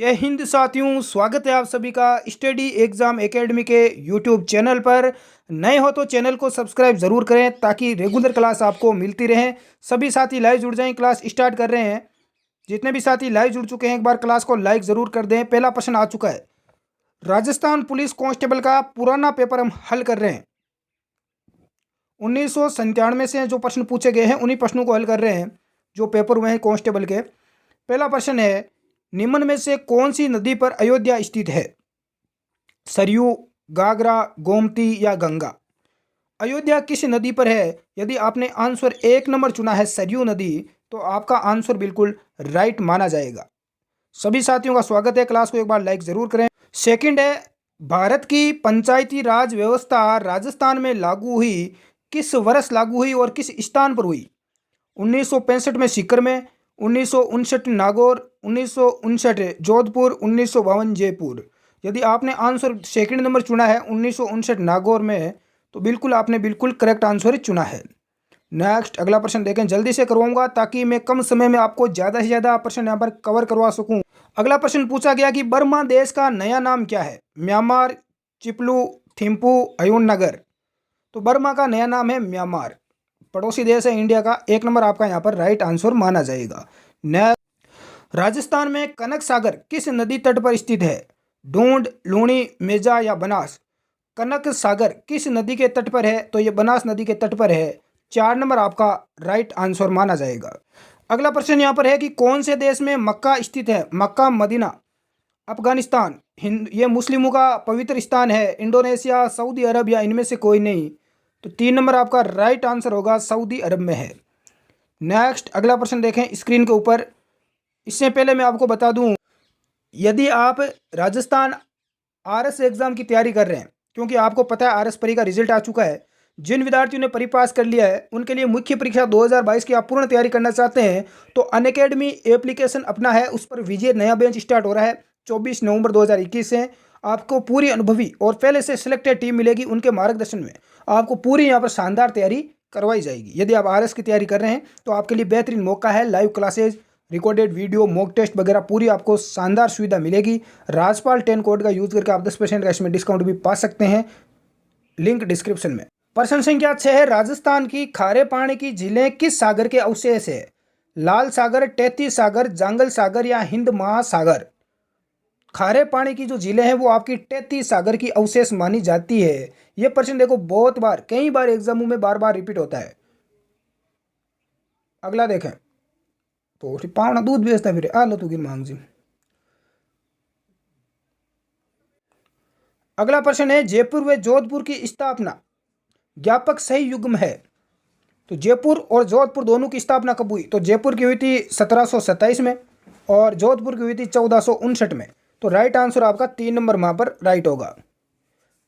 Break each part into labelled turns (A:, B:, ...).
A: जय हिंद साथियों, स्वागत है आप सभी का स्टडी एग्जाम एकेडमी के यूट्यूब चैनल पर। नए हो तो चैनल को सब्सक्राइब जरूर करें ताकि रेगुलर क्लास आपको मिलती रहे। सभी साथी लाइव जुड़ जाएं, क्लास स्टार्ट कर रहे हैं। जितने भी साथी लाइव जुड़ चुके हैं एक बार क्लास को लाइक ज़रूर कर दें। पहला प्रश्न आ चुका है, राजस्थान पुलिस कांस्टेबल का पुराना पेपर हम हल कर रहे हैं। 1997 से जो प्रश्न पूछे गए हैं उन्हीं प्रश्नों को हल कर रहे हैं जो पेपर हुए हैं कांस्टेबल के। पहला प्रश्न है, निम्न में से कौन सी नदी पर अयोध्या स्थित है? सरयू, गागरा, गोमती या गंगा? अयोध्या किस नदी पर है? यदि आपने आंसर 1 नंबर चुना है सरयू नदी, तो आपका आंसर बिल्कुल राइट माना जाएगा। सभी साथियों का स्वागत है, क्लास को एक बार लाइक ज़रूर करें। सेकंड है, भारत की पंचायती राज व्यवस्था राजस्थान में लागू हुई किस वर्ष लागू हुई और किस स्थान पर हुई? 1965 में सीकर में, 1959 नागौर, 1959 जोधपुर, 1952 जयपुर। यदि आपने आंसर 2 नंबर चुना है 1959 नागौर में, तो बिल्कुल आपने बिल्कुल करेक्ट आंसर चुना है। नेक्स्ट अगला प्रश्न देखें, जल्दी से करवाऊंगा ताकि मैं कम समय में आपको ज़्यादा से ज़्यादा प्रश्न यहाँ पर कवर करवा सकूँ। अगला प्रश्न पूछा गया कि बर्मा देश का नया नाम क्या है? म्यांमार, चिपलू, थिम्पू, हयून नगर। तो बर्मा का नया नाम है म्यांमार, पड़ोसी देश है इंडिया का। 1 नंबर आपका यहाँ पर राइट आंसर माना जाएगा। नेक्स्ट, राजस्थान में कनक सागर किस नदी तट पर स्थित है? ढूंढ, लूणी, मेजा या बनास? कनक सागर किस नदी के तट पर है? तो ये बनास नदी के तट पर है। 4 नंबर आपका राइट आंसर माना जाएगा। अगला प्रश्न यहाँ पर है कि कौन से देश में मक्का स्थित है? मक्का, मदीना, अफगानिस्तान, हिंद ये मुस्लिमों का पवित्र स्थान है, इंडोनेशिया, सऊदी अरब या इनमें से कोई नहीं? तो 3 नंबर आपका राइट आंसर होगा, सऊदी अरब में है। नेक्स्ट अगला प्रश्न देखें स्क्रीन के ऊपर। इससे पहले मैं आपको बता दूं, यदि आप राजस्थान आरएस एग्जाम की तैयारी कर रहे हैं, क्योंकि आपको पता है आरएस परी का रिजल्ट आ चुका है, जिन विद्यार्थियों ने परी पास कर लिया है उनके लिए मुख्य परीक्षा 2022 की आप पूर्ण तैयारी करना चाहते हैं तो अनअकैडमी एप्लीकेशन अपना है, उस पर विजय नया बैच स्टार्ट हो रहा है 24 नवंबर 2021 से। आपको पूरी अनुभवी और पहले से सिलेक्टेड टीम मिलेगी, उनके मार्गदर्शन में आपको पूरी यहाँ पर शानदार तैयारी करवाई जाएगी। यदि आप आरएस की तैयारी कर रहे हैं तो आपके लिए बेहतरीन मौका है। Live classes, recorded video, mock test वगैरह पूरी आपको शानदार सुविधा मिलेगी। राजपाल 10 कोड का यूज करके आप 10% का इसमें डिस्काउंट भी पा सकते हैं, लिंक डिस्क्रिप्शन में। प्रश्न संख्या 6 है, राजस्थान की खारे पानी की झीलें किस सागर के अवशेष है? लाल सागर, तैती सागर, जांगल सागर या हिंद महासागर? खारे पानी की जो झीलें हैं वो आपकी तैती सागर की अवशेष मानी जाती है। ये प्रश्न देखो बहुत बार, कई बार एग्जामों में बार बार रिपीट होता है। अगला देखें, तो पावना दूध बेचता फिर आ लो तू गिर मांग जी। अगला प्रश्न है, जयपुर व जोधपुर की स्थापना ज्ञापक सही युग्म है? तो जयपुर और जोधपुर दोनों की स्थापना कब हुई? तो जयपुर की हुई थी 1727 में और जोधपुर की हुई थी 1459 में। तो राइट आंसर आपका 3 नंबर वहां पर राइट होगा।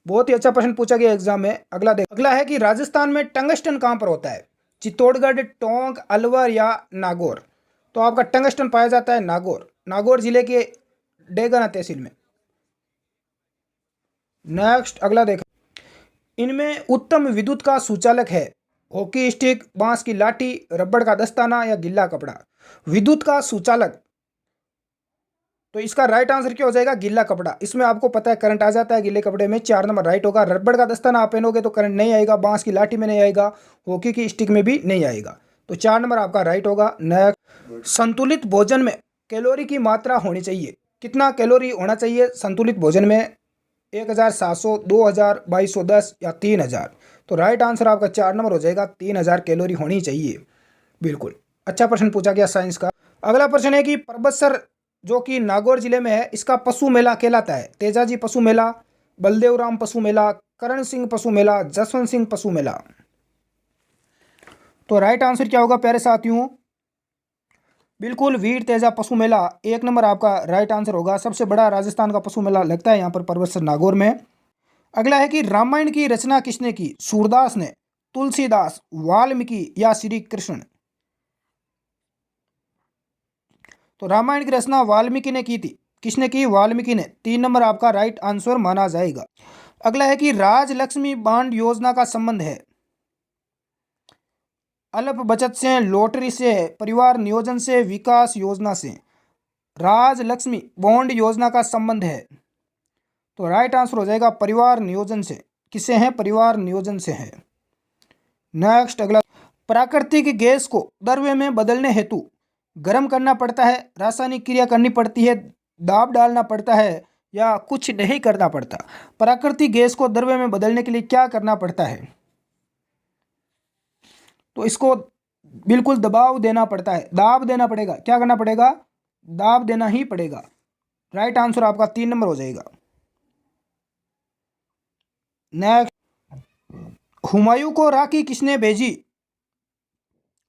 A: बहुत ही अच्छा प्रश्न पूछा गया एग्जाम में। अगला है कि राजस्थान में टंगस्टन कहाँ पर होता है? चित्तौड़गढ़, टोंक, अलवर या नागौर? तो आपका टंगस्टन पाया जाता है नागौर, नागौर जिले के डेगाना तहसील में। नेक्स्ट अगला देखा, इनमें उत्तम विद्युत का सुचालक है? हॉकी स्टिक, बांस की लाठी, रबड़ का दस्ताना या गिल्ला कपड़ा? विद्युत का सुचालक, तो इसका राइट आंसर क्या हो जाएगा? गिल्ला कपड़ा। इसमें आपको पता है करंट आ जाता है गिल्ले कपड़े में। 4 नंबर राइट होगा। रबड़ का दस्ताना आप पहनोगे तो करंट नहीं आएगा, बांस की लाठी में नहीं आएगा, हॉकी की स्टिक में भी नहीं आएगा। तो 4 नंबर आपका राइट होगा। नेक्स्ट, संतुलित भोजन में कैलोरी की मात्रा होनी चाहिए? कितना कैलोरी होना चाहिए संतुलित भोजन में? 1700, 2000, 2210 या 3000? तो राइट आंसर आपका 4 नंबर हो जाएगा, 3000 कैलोरी होनी चाहिए। बिल्कुल अच्छा प्रश्न पूछा गया साइंस का। अगला प्रश्न है कि परबतसर जो कि नागौर जिले में है, इसका पशु मेला कहलाता है? तेजाजी पशु मेला, बलदेवराम पशु मेला, करण सिंह पशु मेला, जसवंत सिंह पशु मेला? तो राइट आंसर क्या होगा प्यारे साथियों? बिल्कुल वीर तेजा पशु मेला 1 नंबर आपका राइट आंसर होगा। सबसे बड़ा राजस्थान का पशु मेला लगता है यहाँ पर परबतसर नागौर में। अगला है कि रामायण की रचना किसने की? सूरदास ने, तुलसीदास, वाल्मीकि या श्री कृष्ण? तो रामायण की रचना वाल्मीकि ने की थी। किसने की? वाल्मीकि ने। 3 नंबर आपका राइट आंसर माना जाएगा। अगला है कि राजलक्ष्मी बांड योजना का संबंध है? अल्प बचत से, लॉटरी से, परिवार नियोजन से, विकास योजना से? राजलक्ष्मी बॉन्ड योजना का संबंध है? तो राइट आंसर हो जाएगा परिवार नियोजन से। किससे है? परिवार नियोजन से है। नेक्स्ट अगला, प्राकृतिक गैस को द्रव्य में बदलने हेतु गर्म करना पड़ता है, रासायनिक क्रिया करनी पड़ती है, दाब डालना पड़ता है या कुछ नहीं करना पड़ता? प्राकृतिक गैस को द्रव्य में बदलने के लिए क्या करना पड़ता है? तो इसको बिल्कुल दबाव देना पड़ता है, दाब देना पड़ेगा। क्या करना पड़ेगा? दाब देना ही पड़ेगा। राइट आंसर आपका 3 नंबर हो जाएगा। नेक्स्ट, हुमायूं को राखी किसने भेजी?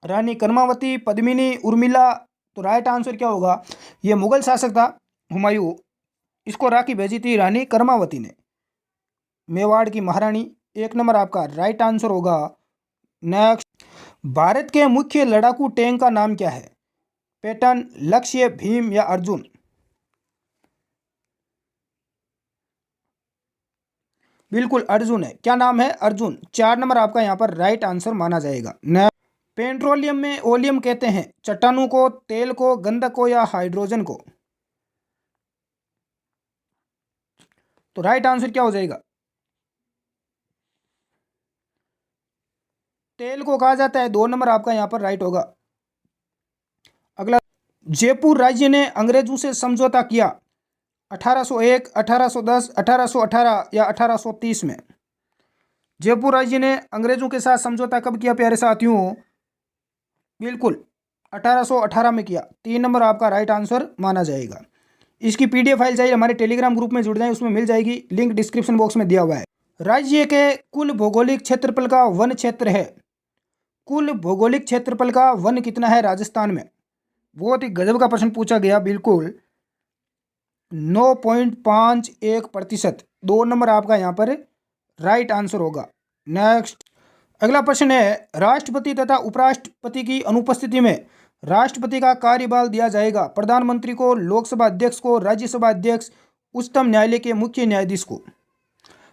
A: रानी कर्मावती, पद्मिनी, उर्मिला? तो राइट आंसर क्या होगा? ये मुगल शासक था हुमायूं, इसको राखी भेजी थी रानी कर्मावती ने, मेवाड़ की महारानी। 1 नंबर आपका राइट आंसर होगा। नेक्स्ट, भारत के मुख्य लड़ाकू टैंक का नाम क्या है? पैटर्न, लक्ष्य, भीम या अर्जुन? बिल्कुल अर्जुन है। क्या नाम है? अर्जुन। 4 नंबर आपका यहाँ पर राइट आंसर माना जाएगा। नेक्स्ट, पेट्रोलियम में ओलियम कहते हैं चट्टानों को, तेल को, गंधक को या हाइड्रोजन को? तो राइट आंसर क्या हो जाएगा? तेल को कहा जाता है। 2 नंबर आपका यहाँ पर राइट होगा। अगला, जयपुर राज्य ने अंग्रेजों से समझौता किया 1801, 1810, 1818 या 1830 में? जयपुर राज्य ने अंग्रेजों के साथ समझौता कब किया प्यारे साथियों? बिल्कुल 1818 में किया। 3 नंबर आपका राइट आंसर माना जाएगा। इसकी पीडीएफ फाइल चाहिए हमारे टेलीग्राम ग्रुप में जुड़ जाएं, उसमें मिल जाएगी, लिंक डिस्क्रिप्शन बॉक्स में दिया हुआ है। राज्य के कुल भौगोलिक क्षेत्रफल का वन क्षेत्र है, कुल भौगोलिक क्षेत्रफल का वन कितना है राजस्थान में? बहुत ही गजब का प्रश्न पूछा गया। बिल्कुल 9.51%। 2 नंबर आपका यहाँ पर राइट आंसर होगा। नेक्स्ट अगला प्रश्न है, राष्ट्रपति तथा उपराष्ट्रपति की अनुपस्थिति में राष्ट्रपति का कार्यभार दिया जाएगा प्रधानमंत्री को, लोकसभा अध्यक्ष को, राज्यसभा अध्यक्ष, उच्चतम न्यायालय के मुख्य न्यायाधीश को?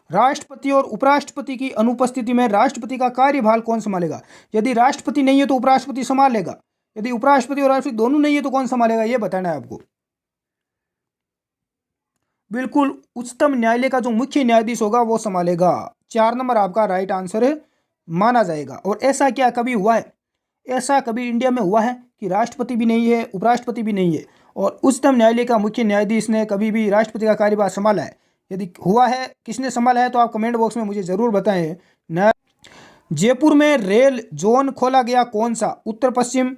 A: राष्ट्रपति और उपराष्ट्रपति की अनुपस्थिति में राष्ट्रपति का कार्यभार कौन संभालेगा? यदि राष्ट्रपति नहीं है तो उपराष्ट्रपति संभालेगा, यदि उपराष्ट्रपति और राष्ट्रपति दोनों नहीं है तो कौन संभालेगा, ये बताना है आपको। बिल्कुल उच्चतम न्यायालय का जो मुख्य न्यायाधीश होगा वो संभालेगा। 4 नंबर आपका राइट आंसर माना जाएगा। और ऐसा क्या कभी हुआ है? ऐसा कभी इंडिया में हुआ है कि राष्ट्रपति भी नहीं है, उपराष्ट्रपति भी नहीं है और उच्चतम न्यायालय का मुख्य न्यायाधीश ने कभी भी राष्ट्रपति का कार्यभार संभाला है? यदि हुआ है, किसने संभाला है, तो आप कमेंट बॉक्स में मुझे ज़रूर बताएं। जयपुर में रेल जोन खोला गया कौन सा? उत्तर पश्चिम,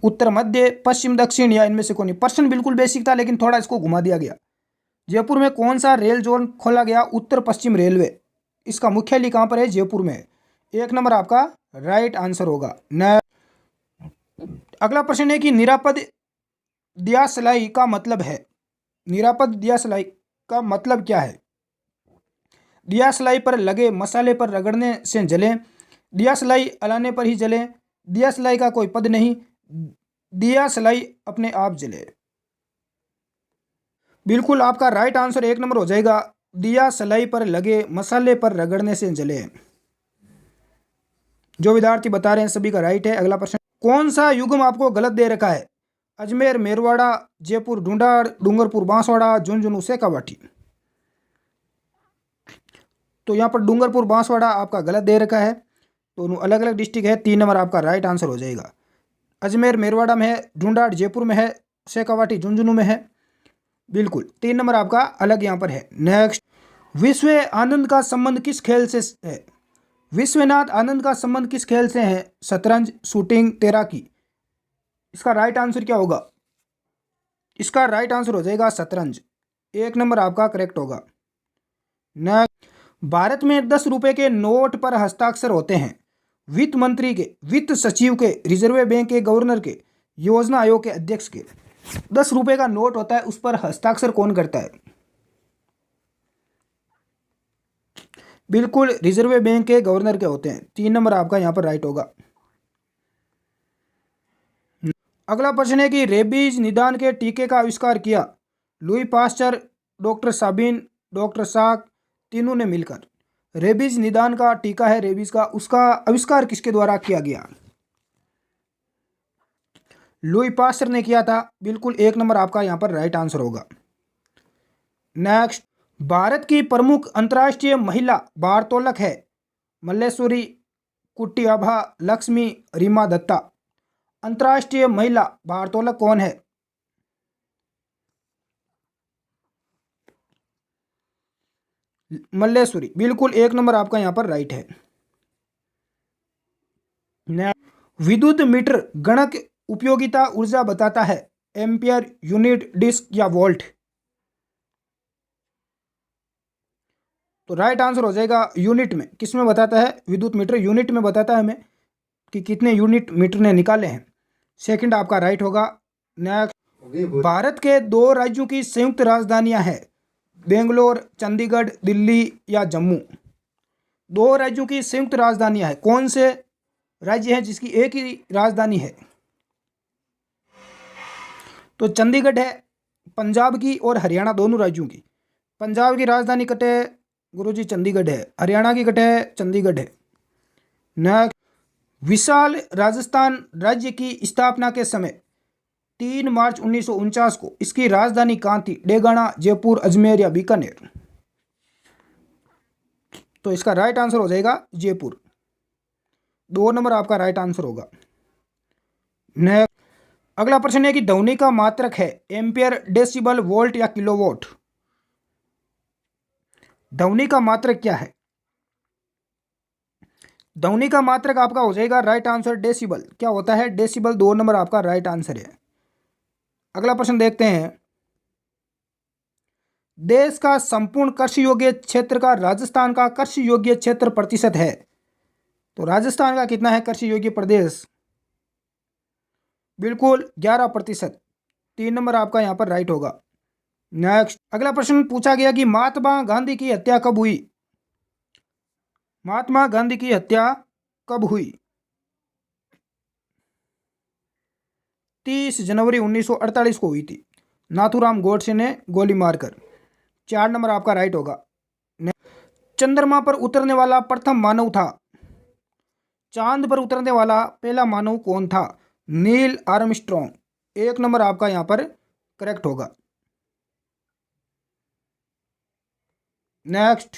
A: उत्तर मध्य, पश्चिम दक्षिण या इनमें से कोई? प्रश्न बिल्कुल बेसिक था लेकिन थोड़ा इसको घुमा दिया गया। जयपुर में कौन सा रेल जोन खोला गया? उत्तर पश्चिम रेलवे। इसका मुख्यालय कहाँ पर है? जयपुर में। 1 नंबर आपका राइट आंसर होगा। अगला प्रश्न है कि निरापद दियासलाई का मतलब है? निरापद दियासलाई का मतलब क्या है? दियासलाई पर लगे मसाले पर रगड़ने से जले, दियासलाई अलाने पर ही जले, दियासलाई का कोई पद नहीं, दियासलाई अपने आप जले। बिल्कुल आपका राइट आंसर 1 नंबर हो जाएगा। दियासलाई पर लगे मसाले पर रगड़ने से जले। जो विद्यार्थी बता रहे हैं सभी का राइट है। अगला प्रश्न, कौन सा युग्म आपको गलत दे रखा है? अजमेर मेरवाड़ा, जयपुर ढूंढाड़, डूंगरपुर बांसवाड़ा, झुंझुनू शेखावाटी? तो यहाँ पर डूंगरपुर बांसवाड़ा आपका गलत दे रखा है, दोनों अलग अलग डिस्ट्रिक्ट है। 3 नंबर आपका राइट आंसर हो जाएगा। अजमेर मेरवाड़ा में है, ढूंढाड़ जयपुर में है, शेखावाटी झुंझुनू में है। बिल्कुल 3 नंबर आपका अलग यहाँ पर है। नेक्स्ट, विश्व आनंद का संबंध किस खेल से है? विश्वनाथ आनंद का संबंध किस खेल से है? शतरंज, शूटिंग, तैराकी? इसका राइट आंसर क्या होगा? इसका राइट आंसर हो जाएगा शतरंज। 1 नंबर आपका करेक्ट होगा। नेक्स्ट, भारत में 10 रुपए के नोट पर हस्ताक्षर होते हैं वित्त मंत्री के, वित्त सचिव के, रिजर्व बैंक के गवर्नर के, योजना आयोग के अध्यक्ष के? 10 रुपए का नोट होता है, उस पर हस्ताक्षर कौन करता है? बिल्कुल रिजर्व बैंक के गवर्नर के होते हैं। 3 नंबर आपका यहाँ पर राइट होगा। अगला प्रश्न है कि रेबीज निदान के टीके का आविष्कार किया लुई पास्चर, डॉक्टर साबिन, डॉक्टर साक, तीनों ने मिलकर? रेबीज निदान का टीका है रेबीज का, उसका आविष्कार किसके द्वारा किया गया? लुई पास्टर ने किया था। बिल्कुल 1 नंबर आपका यहाँ पर राइट आंसर होगा। नेक्स्ट, भारत की प्रमुख अंतर्राष्ट्रीय महिला भारोत्तोलक है मल्लेश्वरी, कुट्टी आभा, लक्ष्मी, रीमा दत्ता। अंतर्राष्ट्रीय महिला भारोत्तोलक कौन है? मल्लेश्वरी। बिल्कुल 1 नंबर आपका यहाँ पर राइट है। विद्युत मीटर गणक उपयोगिता ऊर्जा बताता है, एम्पियर, यूनिट, डिस्क या वोल्ट। तो राइट आंसर हो जाएगा यूनिट में। किस में बताता है? विद्युत मीटर यूनिट में बताता है हमें कि कितने यूनिट मीटर ने निकाले हैं। सेकंड आपका राइट होगा। नेक्स्ट, भारत के 2 राज्यों की संयुक्त राजधानियां हैं, बेंगलोर, चंडीगढ़, दिल्ली या जम्मू। 2 राज्यों की संयुक्त राजधानियां हैं। कौन से राज्य है जिसकी एक ही राजधानी है? तो चंडीगढ़ है, पंजाब की और हरियाणा दोनों राज्यों की। पंजाब की राजधानी कट है गुरुजी चंडीगढ़ है, हरियाणा की कट है चंडीगढ़ है। नेक्स्ट, विशाल राजस्थान राज्य की स्थापना के समय 3 मार्च 1949 को इसकी राजधानी कहाँ थी? डेगाना, जयपुर, अजमेर या बीकानेर। तो इसका राइट आंसर हो जाएगा जयपुर। 2 नंबर आपका राइट आंसर होगा। नेक्स्ट, अगला प्रश्न है कि ध्वनि का मात्रक है, एम्पियर, डेसिबल, वोल्ट या किलोवाट। ध्वनि का मात्रक क्या है? ध्वनि का मात्रक आपका हो जाएगा राइट आंसर डेसिबल। क्या होता है? डेसिबल। 2 नंबर आपका राइट आंसर है। अगला प्रश्न देखते हैं, देश का संपूर्ण कृषि योग्य क्षेत्र का राजस्थान का कृषि योग्य क्षेत्र प्रतिशत है। तो राजस्थान का कितना है कृषि योग्य प्रदेश? बिल्कुल 11%। 3 नंबर आपका यहाँ पर राइट होगा। नेक्स्ट, अगला प्रश्न पूछा गया कि महात्मा गांधी की हत्या कब हुई? महात्मा गांधी की हत्या कब हुई? 30 जनवरी 1948 को हुई थी, नाथूराम गोडसे ने गोली मारकर। 4 नंबर आपका राइट होगा। चंद्रमा पर उतरने वाला प्रथम मानव था। चांद पर उतरने वाला पहला मानव कौन था? Neil Armstrong. 1 नंबर आपका यहाँ पर करेक्ट होगा। नेक्स्ट,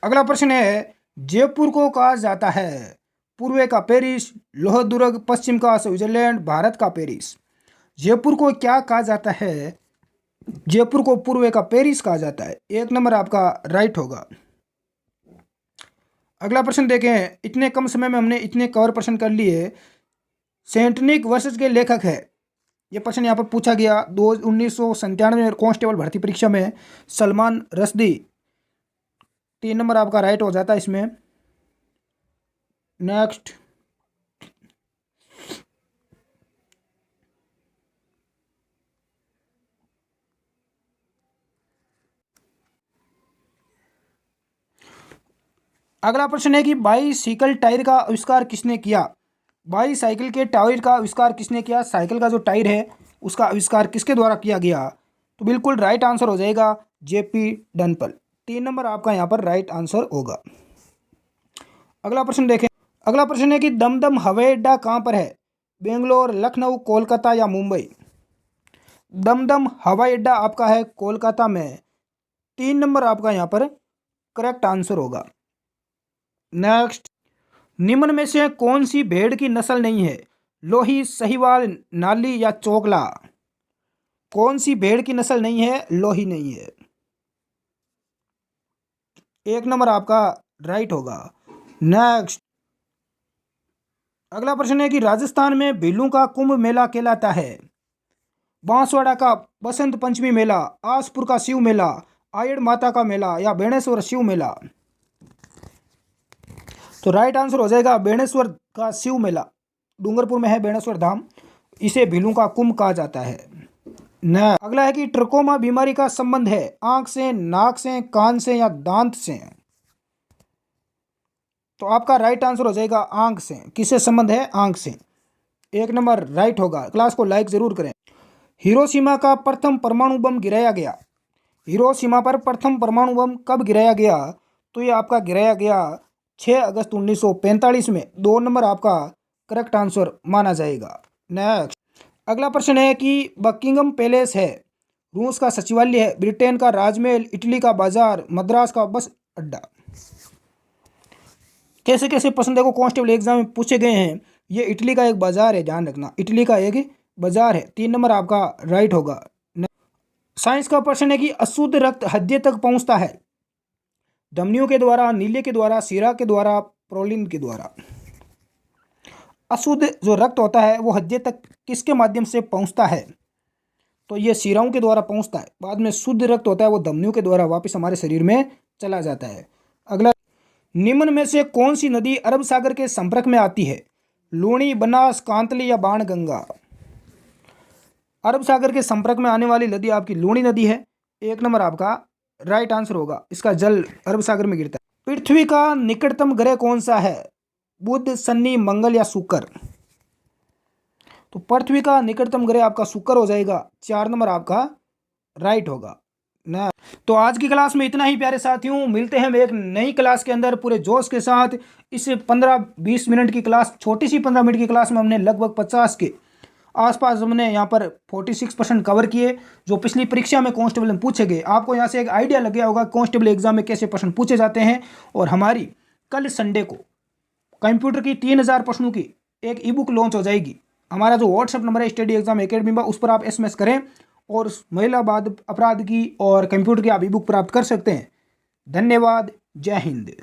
A: अगला प्रश्न है, जयपुर को कहा जाता है पूर्व का पेरिस, लोह दुर्ग, पश्चिम का स्विट्जरलैंड, भारत का पेरिस। जयपुर को क्या कहा जाता है? जयपुर को पूर्व का पेरिस कहा जाता है। 1 नंबर आपका राइट होगा। अगला प्रश्न देखें, इतने कम समय में हमने इतने कवर प्रश्न कर लिए। सैद्धांतिक वर्षज के लेखक है, ये प्रश्न यहाँ पर पूछा गया 1997 कांस्टेबल भर्ती परीक्षा में, सलमान रश्दी। 3 नंबर आपका राइट हो जाता है इसमें। नेक्स्ट, अगला प्रश्न है कि बाईसाइकिल टायर का आविष्कार किसने किया? बाईसाइकिल के टायर का आविष्कार किसने किया? साइकिल का जो टायर है उसका आविष्कार किसके द्वारा किया गया? तो बिल्कुल राइट आंसर हो जाएगा जेपी डनपल। 3 नंबर आपका यहाँ पर राइट आंसर होगा। अगला प्रश्न देखें, अगला प्रश्न है कि दमदम हवाई अड्डा कहाँ पर है? बेंगलोर, लखनऊ, कोलकाता या मुंबई। दमदम हवाई अड्डा आपका है कोलकाता में। 3 नंबर आपका यहाँ पर करेक्ट आंसर होगा। नेक्स्ट, निम्न में से कौन सी भेड़ की नस्ल नहीं है? लोही, सहीवाल, नाली या चोकला। कौन सी भेड़ की नस्ल नहीं है? लोही नहीं है। 1 नंबर आपका राइट होगा। नेक्स्ट, अगला प्रश्न है कि राजस्थान में भीलू का कुंभ मेला कहलाता है, बांसवाड़ा का बसंत पंचमी मेला, आसपुर का शिव मेला, आयड़ माता का मेला या बेणेश्वर शिव मेला। तो राइट आंसर हो जाएगा बेणेश्वर का शिव मेला। डूंगरपुर में है बेणेश्वर धाम, इसे भीलू का कुंभ कहा जाता है। न अगला है कि ट्रकोमा बीमारी का संबंध है आंख से, नाक से, कान से या दांत से। तो आपका राइट आंसर हो जाएगा आंख से। किससे संबंध है? आंख से। 1 नंबर राइट होगा। क्लास को लाइक जरूर करें। हिरोशिमा का प्रथम परमाणु बम गिराया गया। हिरोशिमा पर प्रथम परमाणु बम कब गिराया गया? तो ये आपका गिराया गया 6 अगस्त 1945 में। 2 नंबर आपका करेक्ट आंसर माना जाएगा। नेक्स्ट अगला प्रश्न है कि बकिंगम पैलेस है, रूस का सचिवालय है, ब्रिटेन का राजमहल, इटली का बाजार, मद्रास का बस अड्डा। कैसे कैसे प्रश्न देखो कांस्टेबल एग्जाम में पूछे गए हैं। ये इटली का एक बाजार है, ध्यान रखना, इटली का एक बाजार है। 3 नंबर आपका राइट होगा। साइंस का प्रश्न है कि अशुद्ध रक्त हृदय तक पहुंचता है, धमनियों के द्वारा, नीले के द्वारा, शिरा के द्वारा, प्रोलिन के द्वारा। अशुद्ध जो रक्त होता है वो हृदय तक किसके माध्यम से पहुंचता है? तो ये शिराओं के द्वारा पहुंचता है। बाद में शुद्ध रक्त होता है वो धमनियों के द्वारा वापस हमारे शरीर में चला जाता है। अगला, निम्न में से कौन सी नदी अरब सागर के संपर्क में आती है? लूणी, बनास, कांतली या बाणगंगा। अरब सागर के संपर्क में आने वाली नदी आपकी लूणी नदी है। 1 नंबर आपका राइट आंसर होगा। इसका जल अरब सागर में गिरता है। पृथ्वी का निकटतम ग्रह कौन सा है? बुध, शनि, मंगल या शुक्र। तो पृथ्वी का निकटतम ग्रह आपका शुक्र हो जाएगा। 4 नंबर आपका राइट होगा ना। तो आज की क्लास में इतना ही प्यारे साथियों, मिलते हैं एक नई क्लास के अंदर पूरे जोश के साथ। इस 15-20 मिनट की क्लास, छोटी सी 15 मिनट की क्लास में हमने लगभग 50 के आसपास हमने यहाँ पर 46% कवर किए, जो पिछली परीक्षा में कांस्टेबल में पूछे गए। आपको यहाँ से एक आइडिया लग गया होगा कांस्टेबल एग्जाम में कैसे प्रश्न पूछे जाते हैं। और हमारी कल संडे को कंप्यूटर की 3000 प्रश्नों की एक ई बुक लॉन्च हो जाएगी। हमारा जो व्हाट्सएप नंबर है स्टडी एग्जाम एकेडमी में, उस पर आप SMS करें और महिला अपराध की और कंप्यूटर की आप ई बुक प्राप्त कर सकते हैं। धन्यवाद। जय हिंद।